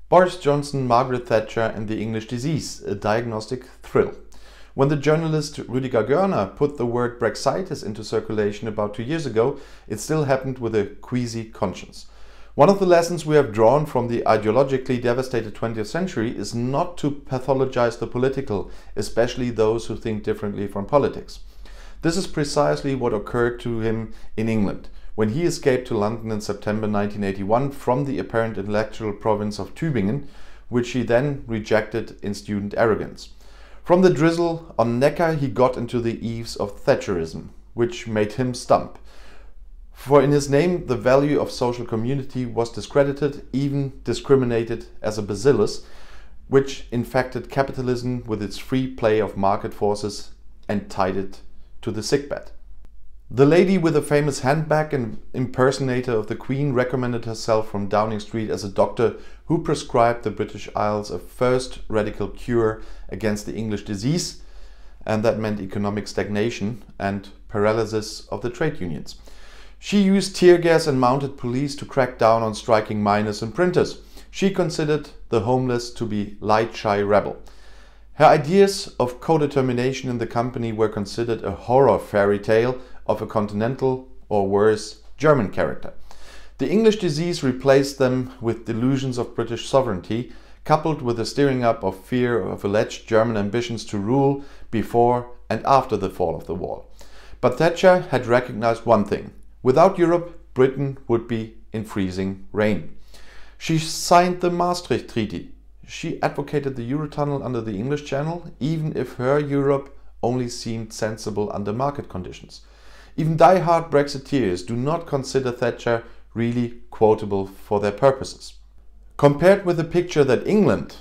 Boris Johnson, Margaret Thatcher and the English disease, a diagnostic thrill. When the journalist Rüdiger Görner put the word Brexitis into circulation about 2 years ago, it still happened with a queasy conscience. One of the lessons we have drawn from the ideologically devastated 20th century is not to pathologize the political, especially those who think differently from politics. This is precisely what occurred to him in England, when he escaped to London in September 1981 from the apparent intellectual province of Tübingen, which he then rejected in student arrogance. From the drizzle on Necker he got into the eaves of Thatcherism, which made him stump. For in his name the value of social community was discredited, even discriminated as a bacillus, which infected capitalism with its free play of market forces and tied it to the sickbed. The lady with the famous handbag and impersonator of the Queen recommended herself from Downing Street as a doctor who prescribed the British Isles a first radical cure against the English disease, and that meant economic stagnation and paralysis of the trade unions. She used tear gas and mounted police to crack down on striking miners and printers. She considered the homeless to be light-shy rebel. Her ideas of co-determination in the company were considered a horror fairy tale of a continental, or worse, German character. The English disease replaced them with delusions of British sovereignty, coupled with the stirring up of fear of alleged German ambitions to rule before and after the fall of the wall. But Thatcher had recognized one thing: without Europe, Britain would be in freezing rain. She signed the Maastricht Treaty. She advocated the Eurotunnel under the English Channel, even if her Europe only seemed sensible under market conditions. Even die-hard Brexiteers do not consider Thatcher really quotable for their purposes. Compared with the picture that England,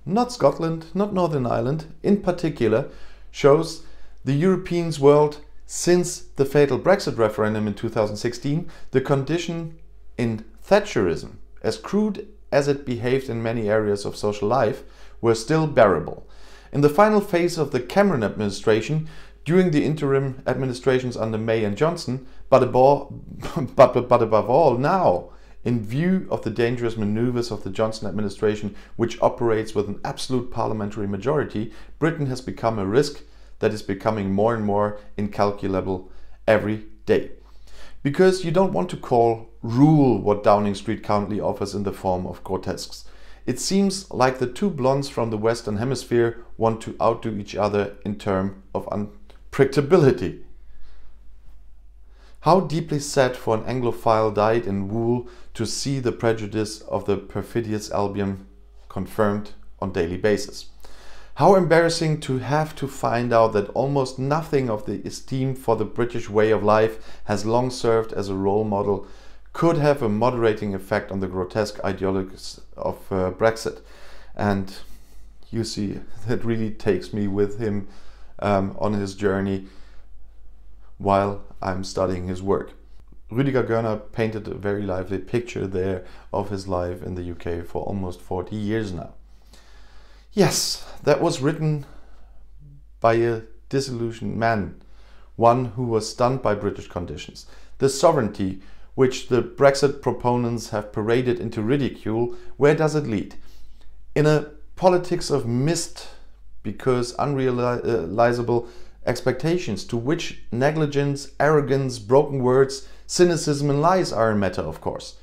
not Scotland, not Northern Ireland, in particular, shows the European world since the fatal Brexit referendum in 2016, the condition in Thatcherism, as crude as it behaved in many areas of social life, were still bearable. In the final phase of the Cameron administration, during the interim administrations under May and Johnson, but above all now, in view of the dangerous maneuvers of the Johnson administration, which operates with an absolute parliamentary majority, Britain has become a risk that is becoming more and more incalculable every day. Because you don't want to call rule what Downing Street currently offers in the form of grotesques. It seems like the two blondes from the Western Hemisphere want to outdo each other in terms of unpredictability. How deeply sad for an Anglophile dyed in wool to see the prejudice of the perfidious Albion confirmed on daily basis. How embarrassing to have to find out that almost nothing of the esteem for the British way of life has long served as a role model could have a moderating effect on the grotesque ideologies of Brexit. And you see, that really takes me with him on his journey while I'm studying his work. Rüdiger Görner painted a very lively picture there of his life in the UK for almost 40 years now. Yes, that was written by a disillusioned man, one who was stunned by British conditions. The sovereignty which the Brexit proponents have paraded into ridicule, where does it lead? In a politics of mist, because unrealizable expectations to which negligence, arrogance, broken words, cynicism and lies are a matter of course.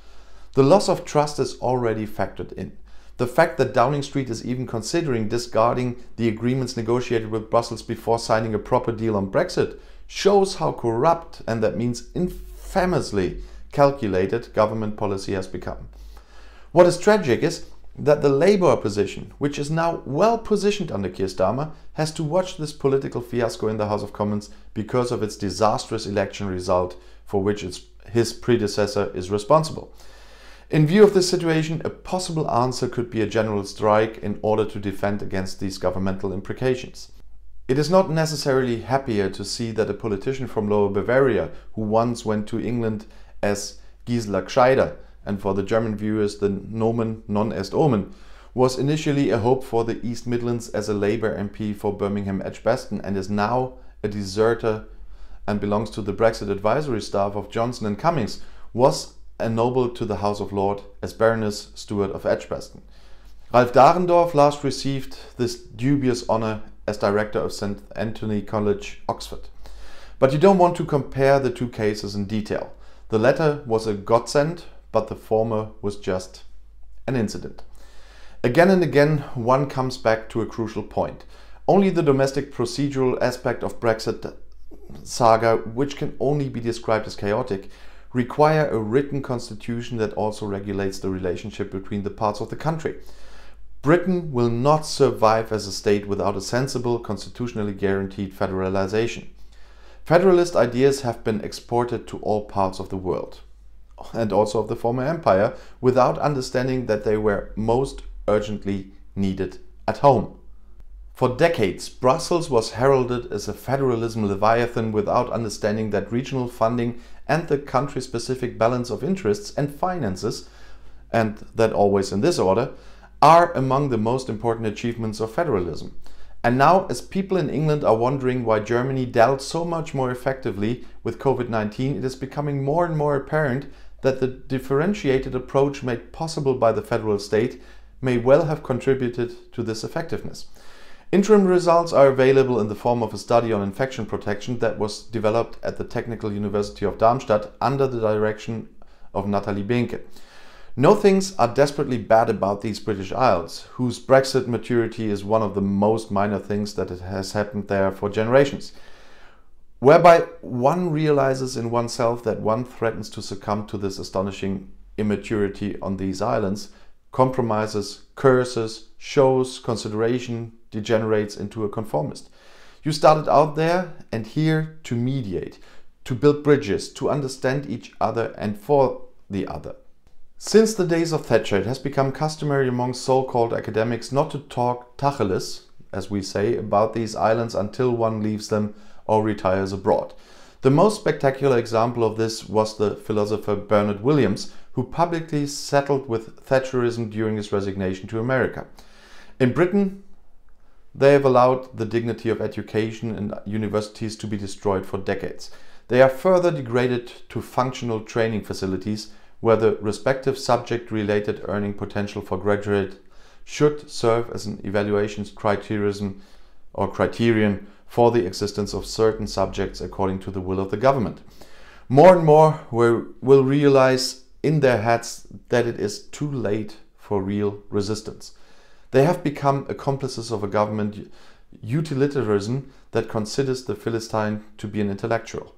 The loss of trust is already factored in. The fact that Downing Street is even considering discarding the agreements negotiated with Brussels before signing a proper deal on Brexit shows how corrupt, and that means infamously calculated, government policy has become. What is tragic is that the Labour opposition, which is now well positioned under Keir Starmer, has to watch this political fiasco in the House of Commons because of its disastrous election result for which his predecessor is responsible. In view of this situation, a possible answer could be a general strike in order to defend against these governmental implications. It is not necessarily happier to see that a politician from Lower Bavaria, who once went to England as Gisela Gscheider, and for the German viewers the Nomen non est Omen, was initially a hope for the East Midlands as a Labour MP for Birmingham Edgbaston and is now a deserter and belongs to the Brexit advisory staff of Johnson and Cummings, was ennobled to the House of Lords as Baroness Stewart of Edgbaston. Ralph Dahrendorf last received this dubious honor as director of St. Anthony College, Oxford. But you don't want to compare the two cases in detail. The latter was a godsend, but the former was just an incident. Again and again, one comes back to a crucial point. Only the domestic procedural aspect of Brexit saga, which can only be described as chaotic, require a written constitution that also regulates the relationship between the parts of the country. Britain will not survive as a state without a sensible, constitutionally guaranteed federalization. Federalist ideas have been exported to all parts of the world, and also of the former empire, without understanding that they were most urgently needed at home. For decades, Brussels was heralded as a federalism leviathan without understanding that regional funding and the country-specific balance of interests and finances, and that always in this order, are among the most important achievements of federalism. And now, as people in England are wondering why Germany dealt so much more effectively with COVID-19, it is becoming more and more apparent that the differentiated approach made possible by the federal state may well have contributed to this effectiveness. Interim results are available in the form of a study on infection protection that was developed at the Technical University of Darmstadt under the direction of Nathalie Behnke. No things are desperately bad about these British Isles, whose Brexit maturity is one of the most minor things that has happened there for generations, whereby one realizes in oneself that one threatens to succumb to this astonishing immaturity on these islands, compromises, curses, shows consideration, degenerates into a conformist. You started out there and here to mediate, to build bridges, to understand each other and for the other. Since the days of Thatcher, it has become customary among so-called academics not to talk tacheles, as we say, about these islands until one leaves them or retires abroad. The most spectacular example of this was the philosopher Bernard Williams, who publicly settled with Thatcherism during his resignation to America. In Britain, they have allowed the dignity of education and universities to be destroyed for decades. They are further degraded to functional training facilities where the respective subject-related earning potential for graduate should serve as an evaluation criterion for the existence of certain subjects according to the will of the government. More and more will realize in their heads that it is too late for real resistance. They have become accomplices of a government utilitarianism that considers the Philistine to be an intellectual.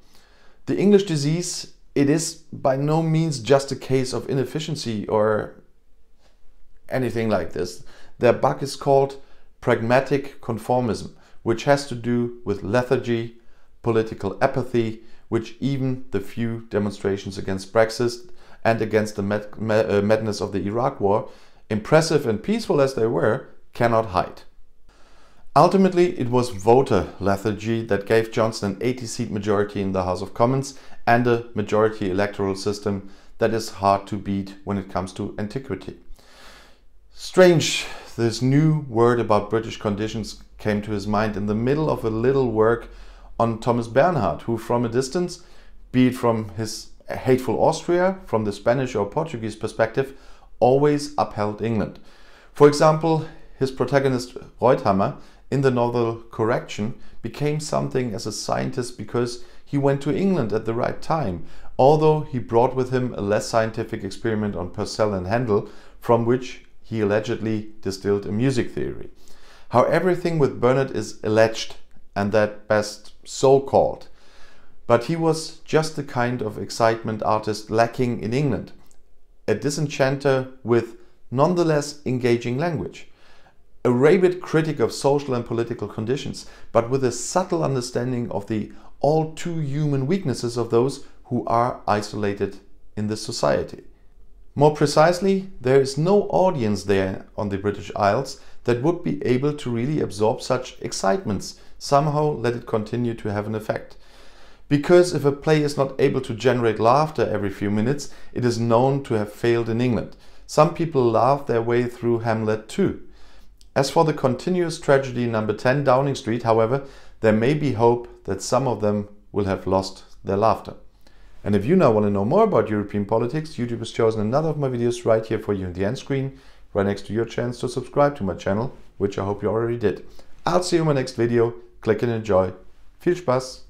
The English disease, it is by no means just a case of inefficiency or anything like this. Their bug is called pragmatic conformism, which has to do with lethargy, political apathy, which even the few demonstrations against Brexit and against the madness of the Iraq War, impressive and peaceful as they were, cannot hide. Ultimately, it was voter lethargy that gave Johnson an 80-seat majority in the House of Commons and a majority electoral system that is hard to beat when it comes to antiquity. Strange, this new word about British conditions came to his mind in the middle of a little work on Thomas Bernhard, who from a distance, be it from his hateful Austria, from the Spanish or Portuguese perspective, always upheld England. For example, his protagonist Reuthammer in the novel Correction became something as a scientist because he went to England at the right time, although he brought with him a less scientific experiment on Purcell and Handel, from which he allegedly distilled a music theory. How everything with Bernard is alleged, and at best so-called. But he was just the kind of excitement artist lacking in England. A disenchanter with nonetheless engaging language. A rabid critic of social and political conditions, but with a subtle understanding of the all too human weaknesses of those who are isolated in this society. More precisely, there is no audience there on the British Isles that would be able to really absorb such excitements, somehow let it continue to have an effect. Because if a play is not able to generate laughter every few minutes, it is known to have failed in England. Some people laugh their way through Hamlet too. As for the continuous tragedy number 10 Downing Street, however, there may be hope that some of them will have lost their laughter. And if you now want to know more about European politics, YouTube has chosen another of my videos right here for you on the end screen. right next to your chance to subscribe to my channel, which I hope you already did. I'll see you in my next video. Click and enjoy. Viel Spaß!